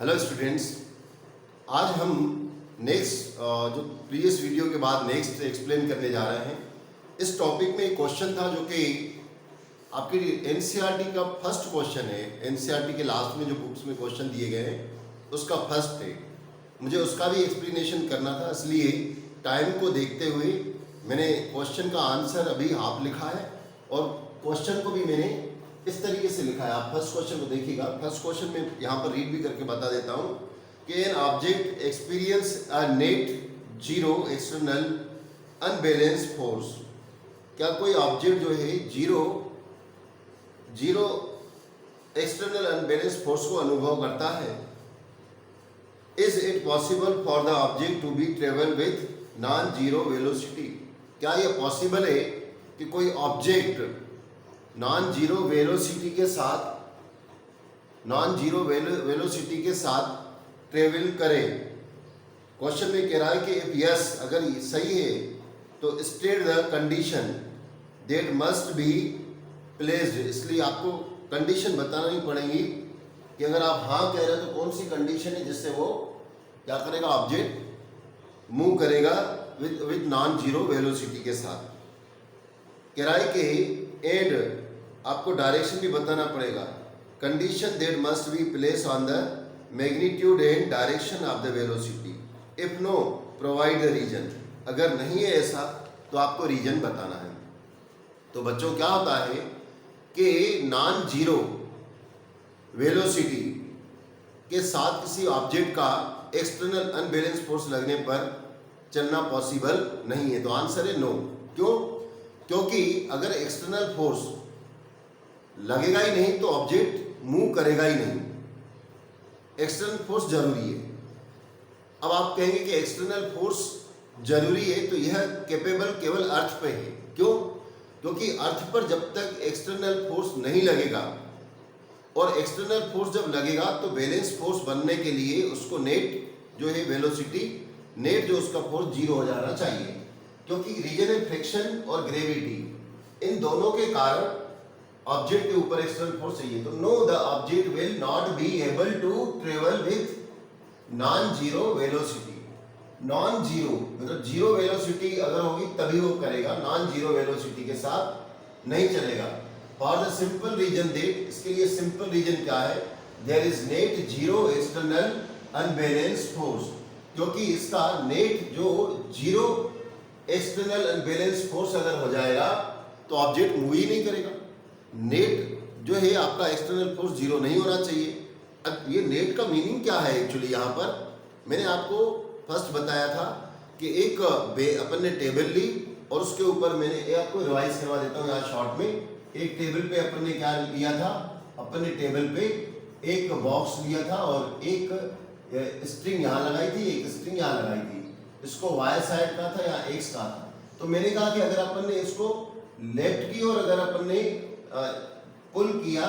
Hello students, आज हम next जो प्रीवियस वीडियो के बाद नेक्स्ट एक्सप्लेन करने जा रहे हैं। इस टॉपिक में एक क्वेश्चन था जो कि आपकी एनसीईआरटी का फर्स्ट क्वेश्चन है। एनसीईआरटी के लास्ट में जो बुक्स में क्वेश्चन दिए गए हैं उसका फर्स्ट है। मुझे उसका भी एक्सप्लेनेशन करना था, इसलिए टाइम को देखते हुए मैंने क्वेश्चन का आंसर अभी हाफ लिखा है और क्वेश्चन को भी मैंने इस तरीके से लिखा है। आप फर्स्ट क्वेश्चन को देखिएगा। फर्स्ट क्वेश्चन में यहाँ पर रीड भी करके बता देता हूँ कि an object experience a net zero external unbalance force. क्या कोई ऑब्जेक्ट जो है जीरो एक्सटर्नल अनबैलेंस फोर्स को अनुभव करता है। Is it possible for the object to be travel with non zero velocity. क्या यह पॉसिबल है कि कोई ऑब्जेक्ट नॉन जीरो वेलोसिटी के साथ ट्रेवल करे। क्वेश्चन में कह रहा है कि इफ यस, अगर सही है तो state the condition that must be placed. इसलिए आपको कंडीशन बतानी पड़ेगी कि अगर आप हाँ कह रहे हो तो कौन सी कंडीशन है जिससे वो क्या करेगा, ऑब्जेक्ट मूव करेगा विद नॉन जीरो वेलोसिटी के साथ। कह रहा है कि एंड आपको डायरेक्शन भी बताना पड़ेगा। Condition that must be place on the magnitude and direction of the velocity. If no provide the reason. अगर नहीं है ऐसा तो आपको रीजन बताना है। तो बच्चों क्या होता है कि नॉन जीरो वेलोसिटी के साथ किसी ऑब्जेक्ट का एक्सटर्नल अनबैलेंस फोर्स लगने पर चलना पॉसिबल नहीं है। तो आंसर है नो। क्यों? क्योंकि अगर एक्सटर्नल फोर्स लगेगा ही नहीं तो ऑब्जेक्ट मूव करेगा ही नहीं। एक्सटर्नल फोर्स जरूरी है। अब आप कहेंगे कि एक्सटर्नल फोर्स जरूरी है तो यह कैपेबल केवल अर्थ पे है। क्यों? क्योंकि अर्थ पर जब तक एक्सटर्नल फोर्स नहीं लगेगा और एक्सटर्नल फोर्स जब लगेगा तो बैलेंस फोर्स बनने के लिए उसको नेट जो है वेलोसिटी, नेट जो उसका फोर्स जीरो हो जाना चाहिए। क्योंकि रीजन है फ्रिक्शन और ग्रेविटी, इन दोनों के कारण ऑब्जेक्ट के ऊपर एक्सटर्नल फोर्स चाहिए। तो no, the object will not be able to travel with non zero velocity. Non zero मतलब जीरो वेलोसिटी अगर होगी तभी वो करेगा, नॉन जीरो वेलोसिटी के साथ नहीं चलेगा। For the simple reason that, इसके लिए सिंपल रीजन क्या है, there is net zero external unbalance force. क्योंकि इसका नेट जो जीरो एक्सटर्नल अनबैलेंस फोर्स अगर हो जाएगा तो ऑब्जेक्ट मूव ही नहीं करेगा। नेट जो है आपका एक्सटर्नल फोर्स जीरो नहीं होना चाहिए। अब ये नेट का मीनिंग क्या है एक्चुअली, यहाँ पर मैंने आपको फर्स्ट बताया था कि एक अपन ने टेबल ली और उसके ऊपर मैंने आपको रिवाइज करवा देता हूँ यहाँ शॉर्ट में। एक टेबल पे अपन ने क्या लिया था, अपन ने टेबल पे एक बॉक्स लिया था और एक स्ट्रिंग यहाँ लगाई थी, एक स्ट्रिंग यहाँ लगाई थी। इसको वाई साइड का था या एक्स का था। तो मैंने कहा कि अगर अपन ने इसको लेफ्ट की और अगर अपन ने पुल किया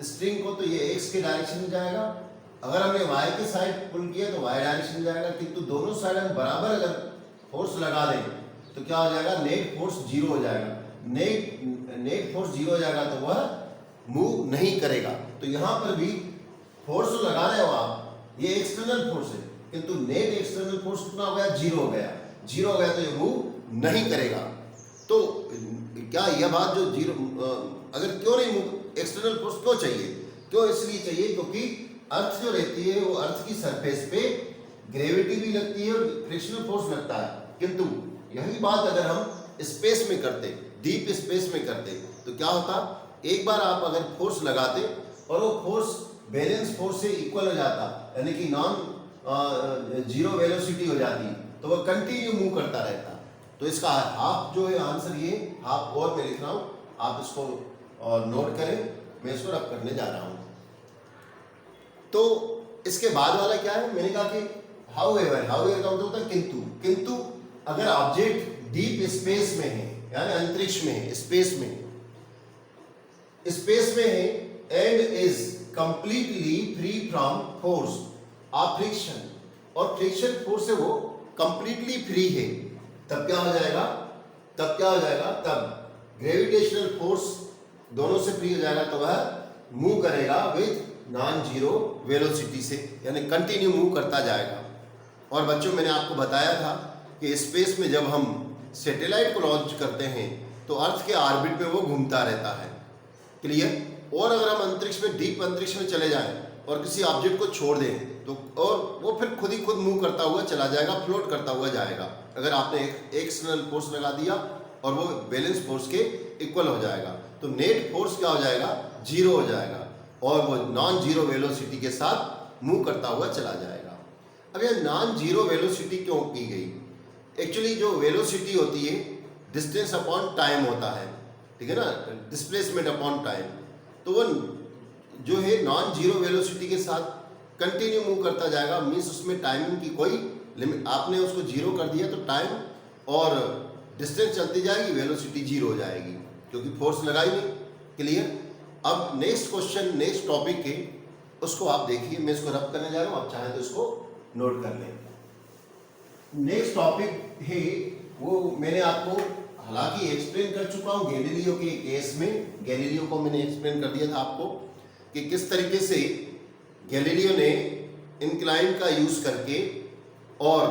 स्ट्रिंग को तो ये एक्स के डायरेक्शन में जाएगा। अगर हमने वाई के साइड पुल किया तो वाई डायरेक्शन में जाएगा। किंतु दोनों साइड हम बराबर अगर फोर्स लगा दें तो क्या हो जाएगा, नेट फोर्स जीरो हो जाएगा। नेट फोर्स जीरो हो जाएगा तो वह मूव नहीं करेगा। तो यहाँ पर भी फोर्स लगा रहे हो आप, ये एक्सटर्नल फोर्स है, किंतु नेट एक्सटर्नल फोर्स कितना हो गया, जीरो हो गया। जीरो हो गया तो ये मूव नहीं करेगा। तो क्या यह बात जो जीरो अगर क्यों नहीं मूव, एक्सटर्नल फोर्स क्यों चाहिए? क्यों इसलिए चाहिए क्योंकि अर्थ जो रहती है वो अर्थ की सरफेस पे ग्रेविटी भी लगती है और फ्रिक्शनल फोर्स लगता है। किंतु यही बात अगर हम स्पेस में करते, डीप स्पेस में करते तो क्या होता, एक बार आप अगर फोर्स लगाते और वो फोर्स बैलेंस फोर्स से इक्वल हो जाता, यानी कि नॉन जीरो वेलोसिटी हो जाती, तो वह कंटिन्यू मूव करता रहता। तो इसका हाफ जो है आंसर ये हाफ और मैं लिख रहा हूँ, आप इसको नोट करें, मैं इसको रब करने जा रहा हूँ। तो इसके बाद वाला क्या है, मैंने कहा कि हाउएवर का मतलब होता है किंतु। किंतु अगर ऑब्जेक्ट डीप स्पेस में है यानी अंतरिक्ष में है, स्पेस में है and is completely free from force of friction, और फ्रिक्शन फोर्स से वो कंप्लीटली फ्री है, तब क्या हो जाएगा, तब ग्रेविटेशनल फोर्स दोनों से फ्री हो जाएगा तो वह मूव करेगा विथ नॉन जीरो वेलोसिटी से, यानी कंटिन्यू मूव करता जाएगा। और बच्चों मैंने आपको बताया था कि स्पेस में जब हम सैटेलाइट को लॉन्च करते हैं तो अर्थ के ऑर्बिट में वो घूमता रहता है। क्लियर? और अगर हम अंतरिक्ष में, डीप अंतरिक्ष में चले जाएं और किसी ऑब्जेक्ट को छोड़ दें तो और वो फिर खुद ही खुद मूव करता हुआ चला जाएगा, फ्लोट करता हुआ जाएगा। अगर आपने एक एक्सटर्नल फोर्स लगा दिया और वो बैलेंस फोर्स के इक्वल हो जाएगा, तो नेट फोर्स क्या हो जाएगा? जीरो हो जाएगा और वो नॉन जीरो वेलोसिटी के साथ मूव करता हुआ चला जाएगा। अब यह नॉन जीरो वेलोसिटी क्यों की गई? एक्चुअली जो वेलोसिटी होती है डिस्टेंस अपॉन टाइम होता है, ठीक है ना, डिस्प्लेसमेंट अपॉन टाइम। तो वो जो है नॉन जीरो वेलोसिटी के साथ कंटिन्यू मूव करता जाएगा, मीन्स उसमें टाइमिंग की कोई लिमिट, आपने उसको जीरो कर दिया तो टाइम और डिस्टेंस चलती जाएगी, वेलोसिटी जीरो हो जाएगी क्योंकि फोर्स लगाई नहीं। क्लियर? अब नेक्स्ट क्वेश्चन, नेक्स्ट टॉपिक है, उसको आप देखिए, मैं इसको रब करने जा रहा हूँ, आप चाहें तो इसको नोट कर लें। नेक्स्ट टॉपिक है वो मैंने आपको हालांकि एक्सप्लेन कर चुका हूँ गैलीलियो के केस में। गैलीलियो को मैंने एक्सप्लेन कर दिया था आपको कि किस तरीके से गैलीलियो ने इंक्लाइन का यूज करके और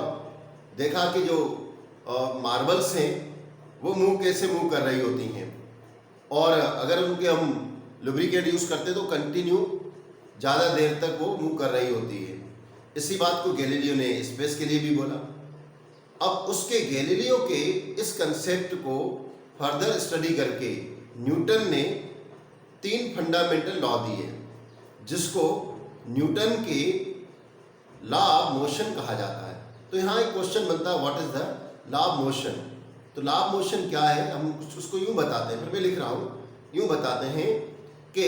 देखा कि जो मार्बल्स हैं वो मूव कैसे मूव कर रही होती हैं, और अगर उनके हम लुब्रिकेट यूज करते तो कंटिन्यू ज़्यादा देर तक वो मूव कर रही होती है। इसी बात को गैलीलियो ने स्पेस के लिए भी बोला। अब उसके गैलीलियो के इस कंसेप्ट को फर्दर स्टडी करके न्यूटन ने 3 फंडामेंटल लॉ दिए जिसको न्यूटन के लॉ ऑफ मोशन कहा जाता है। तो यहाँ एक क्वेश्चन बनता है, what is the law of motion? तो लॉ ऑफ मोशन क्या है? हम उसको यूं बताते हैं, फिर मैं लिख रहा हूँ, यूं बताते हैं कि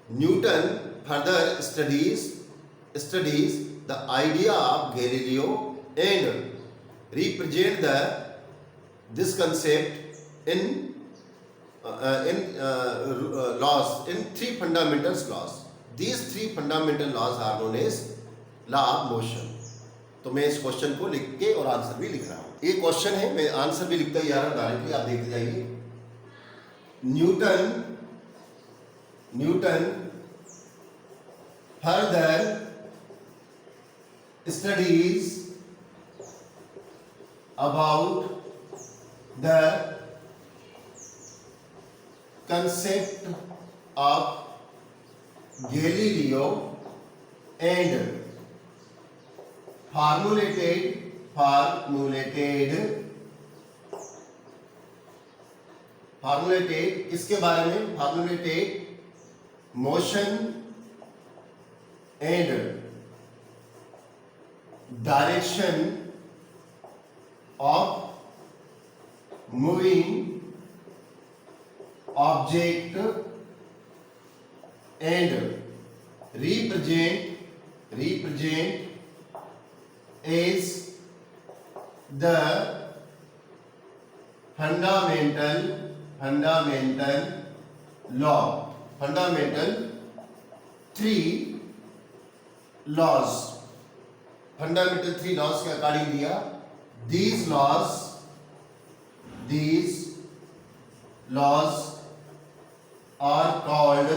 Newton further studies the idea of Galileo and represent this concept in laws, in 3 fundamental laws. These 3 fundamental laws are known as law of motion. तो मैं इस क्वेश्चन को लिख के और आंसर भी लिख रहा हूँ। ये क्वेश्चन है, मैं आंसर भी लिखता जा रहा हूँ डायरेक्टली, आप देखते जाइए। Newton further studies about the concept of Galileo and formulated इसके बारे में, formulated motion and direction of moving object and represent as the fundamental law, fundamental 3 laws, fundamental 3 laws के अकॉर्डिंग दिया। These laws are called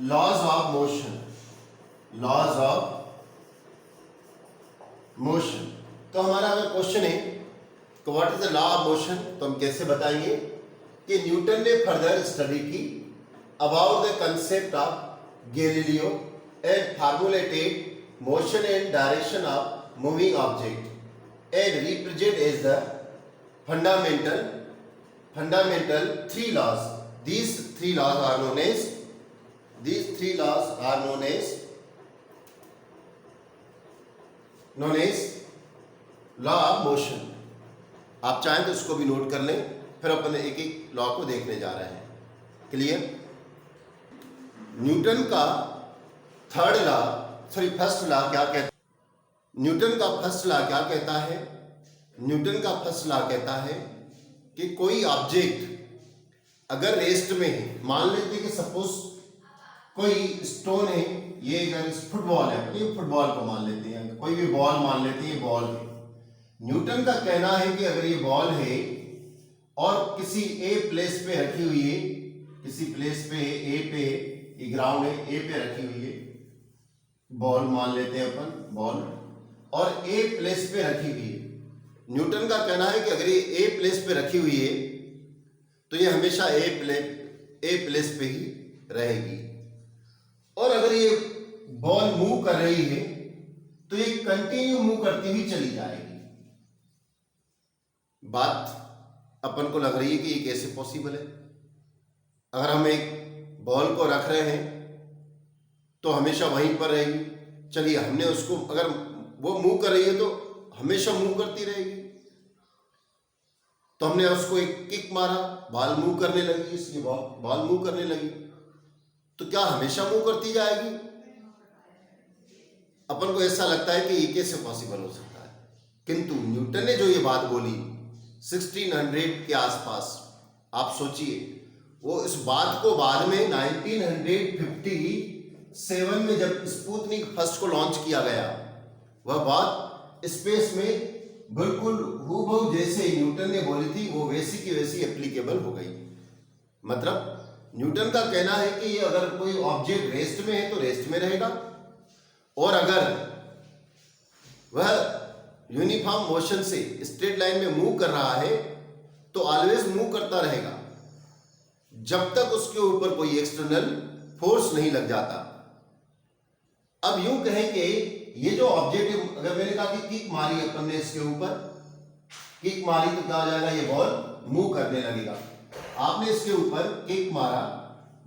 laws of motion. तो हमारा अगर question है तो what is the law of motion, तो हम कैसे बताएंगे कि न्यूटन ने फर्दर स्टडी की about the concept of Galileo and formulated motion and direction of moving object and represent as the fundamental 3 laws. These 3 laws are known as law of motion. आप चाहें तो इसको भी नोट कर लें, फिर अपन एक एक लॉ को देखने जा रहे हैं। क्लियर? न्यूटन का फर्स्ट लॉ क्या कहता है? न्यूटन का फर्स्ट लॉ क्या कहता है? न्यूटन का फर्स्ट लॉ कहता है कि कोई ऑब्जेक्ट अगर रेस्ट में है, मान लेते हैं कि सपोज कोई स्टोन है, ये अगर फुटबॉल है, ये फुटबॉल को मान लेते हैं, कोई भी बॉल मान लेते हैं, ये बॉल है। न्यूटन का कहना है कि अगर ये बॉल है और किसी ए प्लेस पे रखी हुई है, किसी प्लेस पे ए पे ये ग्राउंड है, ए पे रखी हुई है बॉल, मान लेते हैं अपन बॉल, और ए प्लेस पे रखी हुई है। न्यूटन का कहना है कि अगर ये ए प्लेस पे रखी हुई है तो ये हमेशा ए प्लेस पे ही रहेगी, और अगर ये बॉल मूव कर रही है तो ये कंटिन्यू मूव करती हुई चली जाएगी। बात अपन को लग रही है कि ये कैसे पॉसिबल है? अगर हम एक बॉल को रख रहे हैं तो हमेशा वहीं पर रहेगी। चलिए, हमने उसको, अगर वो मूव कर रही है तो हमेशा मूव करती रहेगी। तो हमने उसको एक किक मारा, बॉल मूव करने लगी, इसलिए बॉल मूव करने लगी, तो क्या हमेशा मूव करती जाएगी? अपन को ऐसा लगता है कि ये कैसे पॉसिबल हो सकता है, किंतु न्यूटन ने जो ये बात बोली 1600 के आसपास, आप सोचिए, वो इस बात को बाद में 1957 में जब स्पुतनिक फर्स्ट को लॉन्च किया गया, वह बात स्पेस में बिल्कुल हूबहू जैसे न्यूटन ने बोली थी वो वैसी की वैसी एप्लीकेबल हो गई। मतलब न्यूटन का कहना है कि ये अगर कोई ऑब्जेक्ट रेस्ट में है तो रेस्ट में रहेगा, और अगर वह यूनिफॉर्म मोशन से स्ट्रेट लाइन में मूव कर रहा है तो ऑलवेज मूव करता रहेगा जब तक उसके ऊपर कोई एक्सटर्नल फोर्स नहीं लग जाता। अब यूं कहें कि ये जो ऑब्जेक्ट, अगर मैंने कहा कि किक मारी अपन ने इसके ऊपर, किक मारी तो क्या हो जाएगा, ये बॉल मूव करने लगेगा। आपने इसके ऊपर किक मारा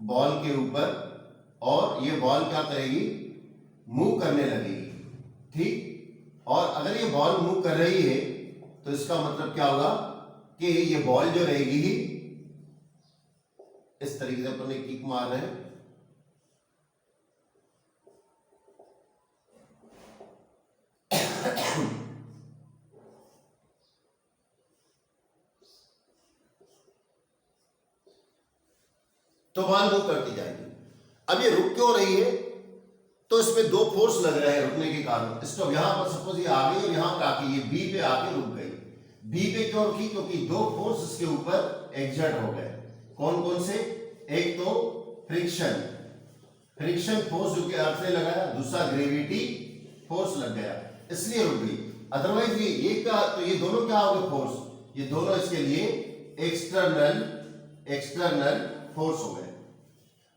बॉल के ऊपर, और ये बॉल क्या करेगी, मूव करने लगेगी, ठीक। और अगर ये बॉल मूव कर रही है तो इसका मतलब क्या होगा कि ये बॉल जो रहेगी ही इस तरीके से अपन ने किक मार रहे हैं, तो बॉल मूव करती जाएगी। अब ये रुक क्यों रही है, तो इसमें दो फोर्स लग रहे हैं रुकने के कारण। स्टॉप, यहां पर सपोज ये आ गई और यहां पर आके ये बी पे आके रुक गई। बी पे क्यों रुकी, क्योंकि दो फोर्स इसके ऊपर एग्जर्ट हो गए। कौन कौन से, एक तो फ्रिक्शन फोर्स जो कि अर्थ ने लगाया, दूसरा ग्रेविटी फोर्स लग गया, इसलिए रुक गई। अदरवाइज ये क्या, तो ये दोनों क्या हो गए फोर्स, ये दोनों इसके लिए एक्सटर्नल फोर्स हो गए।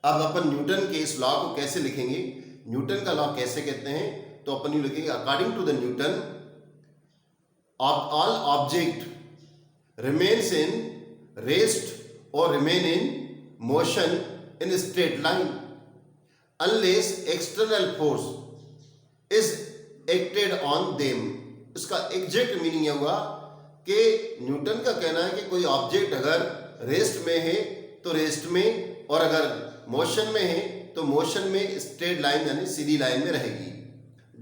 अब अपन न्यूटन के इस लॉ को कैसे लिखेंगे, न्यूटन का लॉ कैसे कहते हैं, तो अपन यूं लिखेंगे, according to the Newton all object remains in rest और remain in motion in straight line unless external force is acted on them. इसका एग्जैक्ट मीनिंग यह हुआ कि न्यूटन का कहना है कि कोई ऑब्जेक्ट अगर रेस्ट में है तो रेस्ट में, और अगर मोशन में है तो मोशन में स्ट्रेट लाइन यानी सीधी लाइन में रहेगी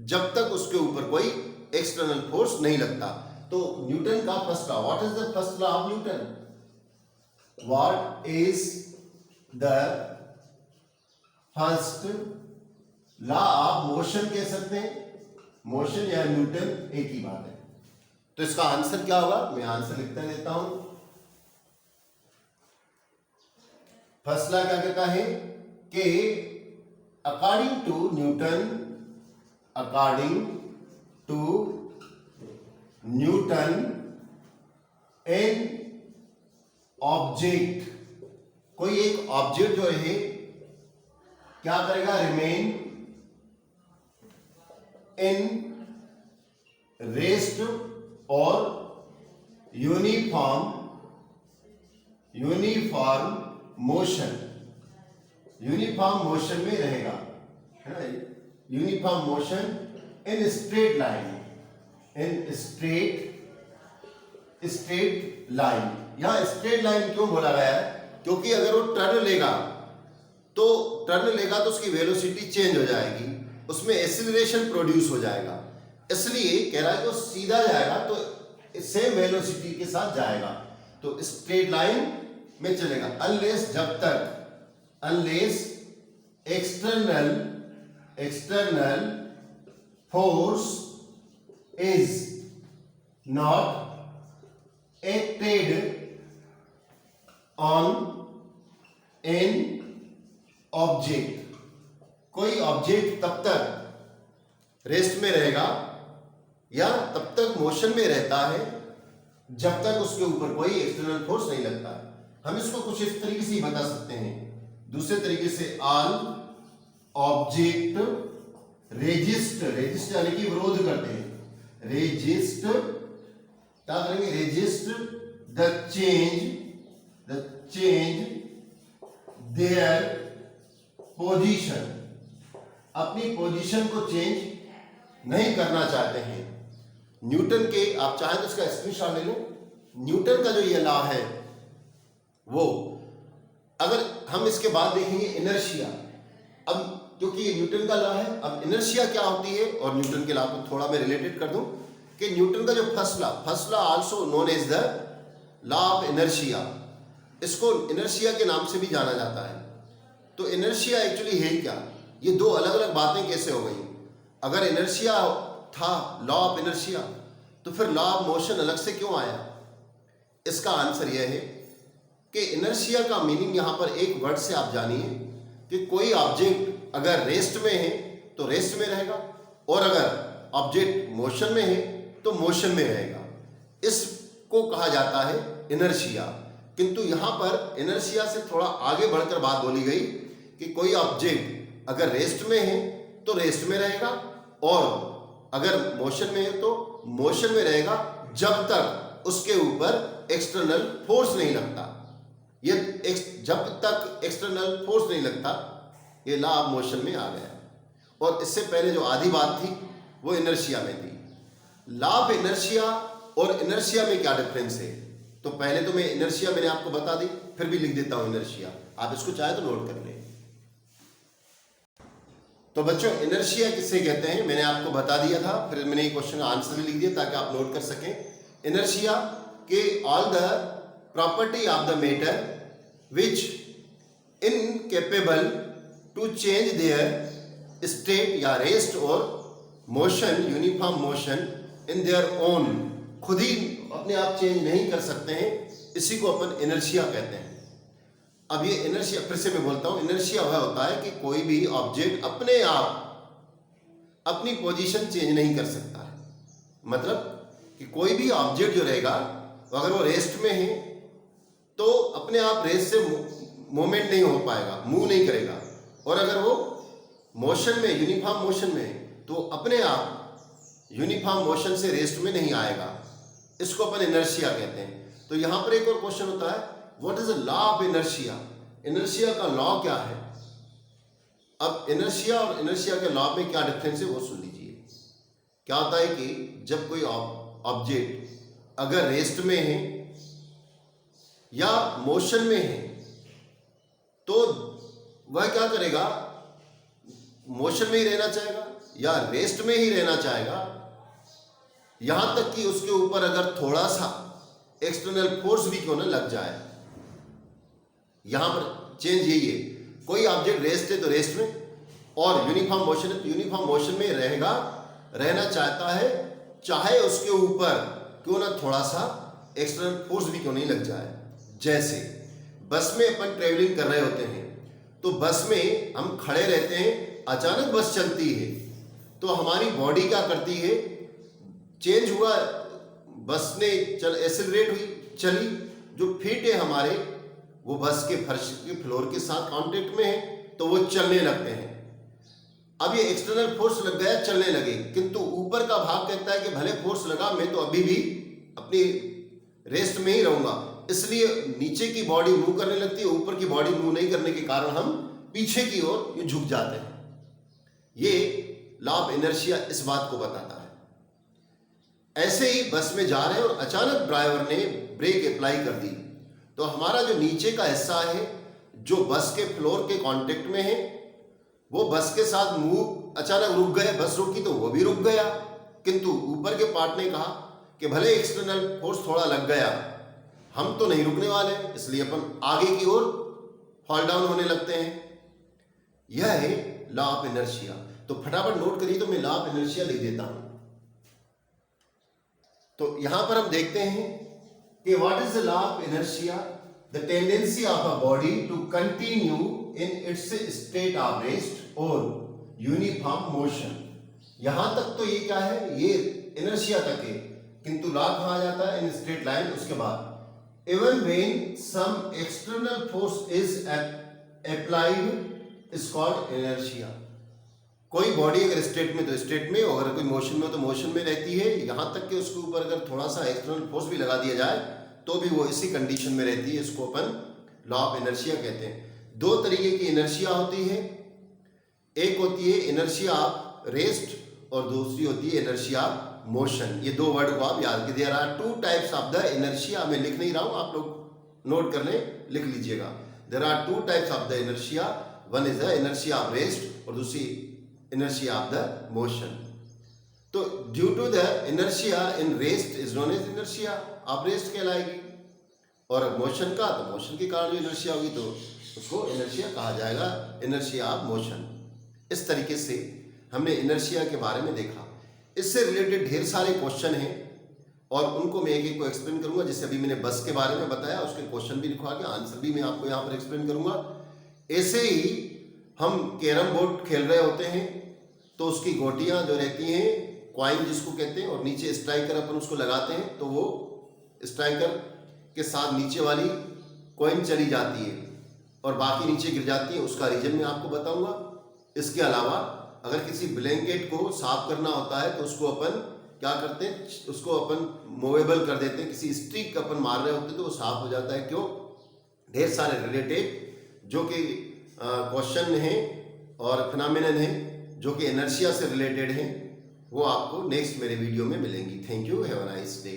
जब तक उसके ऊपर कोई एक्सटर्नल फोर्स नहीं लगता। तो न्यूटन का first law, what is the first law of Newton, what is the first law of motion कह सकते हैं, मोशन या न्यूटन एक ही बात है। तो इसका आंसर क्या होगा, मैं आंसर लिखते देता हूं। फर्स्ट लॉ क्या कहता है कि according to Newton an object, कोई एक ऑब्जेक्ट जो है क्या करेगा, रिमेन इन रेस्ट और यूनिफॉर्म मोशन में रहेगा, है ना, uniform motion in straight line, यहां स्ट्रेट लाइन क्यों बोला गया है, क्योंकि अगर वो टर्न लेगा तो उसकी वेलोसिटी चेंज हो जाएगी, उसमें एक्सीलरेशन प्रोड्यूस हो जाएगा, इसलिए कह रहा है कि वो सीधा जाएगा तो सेम वेलोसिटी के साथ जाएगा, तो स्ट्रेट लाइन में चलेगा unless external force is not acted on an object. कोई ऑब्जेक्ट तब तक रेस्ट में रहेगा या तब तक मोशन में रहता है जब तक उसके ऊपर कोई एक्सटर्नल फोर्स नहीं लगता। हम इसको कुछ इस तरीके से ही बता सकते हैं, दूसरे तरीके से ऑल ऑब्जेक्ट रेजिस्ट यानी कि विरोध करते हैं, रेजिस्ट क्या करेंगे, resist the change their position, अपनी पोजीशन को चेंज नहीं करना चाहते हैं। न्यूटन के, आप चाहें तो इसका स्क्रीनशॉट ले लो, न्यूटन का जो ये लॉ है वो, अगर हम इसके बाद देखेंगे इनर्शिया, अब क्योंकि ये न्यूटन का लॉ है, अब इनर्शिया क्या होती है और न्यूटन के लॉ को थोड़ा मैं रिलेटेड कर दूं कि न्यूटन का जो first law also known as the law of inertia, इसको इनर्शिया के नाम से भी जाना जाता है। तो इनर्शिया एक्चुअली है क्या, ये दो अलग अलग बातें कैसे हो गई। अगर इनर्शिया था लॉ ऑफ इनर्शिया तो फिर लॉ ऑफ मोशन अलग से क्यों आया। इसका आंसर यह है कि इनर्शिया का मीनिंग यहां पर एक वर्ड से आप जानिए कि कोई ऑब्जेक्ट अगर रेस्ट में है तो रेस्ट में रहेगा और अगर ऑब्जेक्ट मोशन में है तो मोशन में रहेगा, इसको कहा जाता है इनर्शिया। किंतु यहां पर इनर्शिया से थोड़ा आगे बढ़कर बात बोली गई कि कोई ऑब्जेक्ट अगर रेस्ट में है तो रेस्ट में रहेगा और अगर मोशन में है तो मोशन में रहेगा जब तक उसके ऊपर एक्सटर्नल फोर्स नहीं लगता। ये जब तक एक्सटर्नल फोर्स नहीं लगता ये लॉ ऑफ मोशन में आ गया। और इससे पहले जो आधी बात थी वो इनर्शिया में थी। लॉ ऑफ इनर्शिया और इनर्शिया में क्या डिफरेंस है, तो पहले तो मैं इनर्शिया मैंने आपको बता दी, फिर भी लिख देता हूं इनर्शिया, आप इसको चाहे तो नोट कर लें। तो बच्चों इनर्शिया किसे कहते हैं मैंने आपको बता दिया था, फिर मैंने क्वेश्चन का आंसर भी लिख दिया ताकि आप नोट कर सकें। इनर्शिया के all the property of the matter which incapable to change their state या रेस्ट और motion, uniform motion in their own, खुद ही अपने आप चेंज नहीं कर सकते हैं, इसी को अपन इनर्शिया कहते हैं। अब ये इनर्शिया फिर से मैं बोलता हूं, इनर्शिया वह होता है कि कोई भी ऑब्जेक्ट अपने आप अपनी पोजीशन चेंज नहीं कर सकता है। मतलब कि कोई भी ऑब्जेक्ट जो रहेगा अगर वो रेस्ट में है तो अपने आप रेस्ट से मूवमेंट नहीं हो पाएगा, मूव नहीं करेगा, और अगर वो मोशन में, यूनिफॉर्म मोशन में है तो अपने आप यूनिफॉर्म मोशन से रेस्ट में नहीं आएगा, इसको अपन इनर्शिया कहते हैं। तो यहां पर एक और क्वेश्चन होता है, what is the law of inertia, inertia का लॉ क्या है। अब इनर्शिया और इनर्शिया के लॉ में क्या डिफरेंस है वो सुन लीजिए। क्या होता है कि जब कोई ऑब्जेक्ट अगर रेस्ट में है या मोशन में है तो वह क्या करेगा, मोशन में ही रहना चाहेगा या रेस्ट में ही रहना चाहेगा, यहां तक कि उसके ऊपर अगर थोड़ा सा एक्सटर्नल फोर्स भी क्यों ना लग जाए। यहां पर चेंज यही है, कोई ऑब्जेक्ट रेस्ट है तो रेस्ट में, और यूनिफॉर्म मोशन है तो यूनिफॉर्म मोशन में रहेगा, रहना चाहता है, चाहे उसके ऊपर क्यों ना थोड़ा सा एक्सटर्नल फोर्स भी क्यों नहीं लग जाए। जैसे बस में अपन ट्रेवलिंग कर रहे होते हैं तो बस में हम खड़े रहते हैं, अचानक बस चलती है तो हमारी बॉडी क्या करती है, चेंज हुआ, बस ने एक्सेलरेट हुई, चली, जो फीट है हमारे वो बस के फर्श के फ्लोर के साथ कांटेक्ट में है तो वो चलने लगते हैं। अब ये एक्सटर्नल फोर्स लग गया, चलने लगे, किंतु ऊपर का भाग कहता है कि भले फोर्स लगा मैं तो अभी भी अपनी रेस्ट में ही रहूंगा, इसलिए नीचे की बॉडी मूव करने लगती है, ऊपर की बॉडी मूव नहीं करने के कारण हम पीछे की ओर ये झुक जाते हैं। ये लॉ ऑफ इनर्शिया इस बात को बताता है। ऐसे ही बस में जा रहे हैं और अचानक ड्राइवर ने ब्रेक अप्लाई कर दी तो हमारा जो नीचे का हिस्सा है जो बस के फ्लोर के कांटेक्ट में है वो बस के साथ मूव, अचानक रुक गए, बस रुकी तो वो भी रुक गया, किंतु ऊपर के पार्ट ने कहा कि भले एक्सटर्नल फोर्स थोड़ा लग गया हम तो नहीं रुकने वाले, इसलिए अपन आगे की ओर फॉल डाउन होने लगते हैं। यह है लॉ ऑफ इनर्शिया। तो फटाफट नोट करिए, तो मैं लॉ ऑफ इनर्शिया लिख देता हूं। तो यहां पर हम देखते हैं कि what is the law of inertia, the tendency of a body to continue in its state of rest और यूनिफॉर्म मोशन। यहां तक तो ये क्या है, ये इनर्शिया तक है, किंतु लॉ कहाँ आ जाता है, इन स्ट्रेट लाइन। उसके बाद even when some external force is applied is called inertia. कोई बॉडी अगर स्टेट में तो स्टेट में, और अगर कोई मोशन में तो मोशन में रहती है, यहां तक कि उसके ऊपर अगर थोड़ा सा एक्सटर्नल फोर्स भी लगा दिया जाए तो भी वो इसी कंडीशन में रहती है। इसको अपन लॉ ऑफ इनर्शिया कहते हैं। दो तरीके की इनर्शिया होती है, एक होती है इनर्शिया ऑफ रेस्ट और दूसरी होती है इनर्शिया ऑफ मोशन। ये दो वर्ड को आप याद कीजिए। There are two types of the inertia. मैं लिख नहीं रहा हूं, आप लोग नोट कर लें, लिख लीजिएगा। There are two types of the inertia, one is the inertia of rest और दूसरी इनर्शिया ऑफ द मोशन। तो due to the inertia in rest is known as inertia of rest कहलाएगी, और मोशन का तो मोशन के कारण जो इनर्शिया होगी तो उसको इनर्शिया कहा जाएगा, इनर्शिया ऑफ मोशन। इस तरीके से हमने इनर्शिया के बारे में देखा। इससे रिलेटेड ढेर सारे क्वेश्चन हैं और उनको मैं एक एक को एक्सप्लेन करूंगा। जैसे अभी मैंने बस के बारे में बताया, उसके क्वेश्चन भी लिखवा के आंसर भी मैं आपको यहाँ पर एक्सप्लेन करूंगा। ऐसे ही हम कैरम बोर्ड खेल रहे होते हैं तो उसकी गोटियां जो रहती हैं, क्वाइन जिसको कहते हैं, और नीचे स्ट्राइकर अपन उसको लगाते हैं तो वो स्ट्राइकर के साथ नीचे वाली कॉइन चली जाती है और बाकी नीचे गिर जाती है। उसका रीजन मैं आपको बताऊंगा। इसके अलावा अगर किसी ब्लैंकेट को साफ करना होता है तो उसको अपन क्या करते हैं, उसको अपन मूवेबल कर देते हैं। किसी स्टिक अपन मार रहे होते हैं तो वो साफ हो जाता है। क्यों? ढेर सारे रिलेटेड जो कि क्वेश्चन हैं और फिनोमिनन हैं जो कि इनर्शिया से रिलेटेड हैं, वो आपको नेक्स्ट मेरे वीडियो में मिलेंगी। Thank you, have a nice day.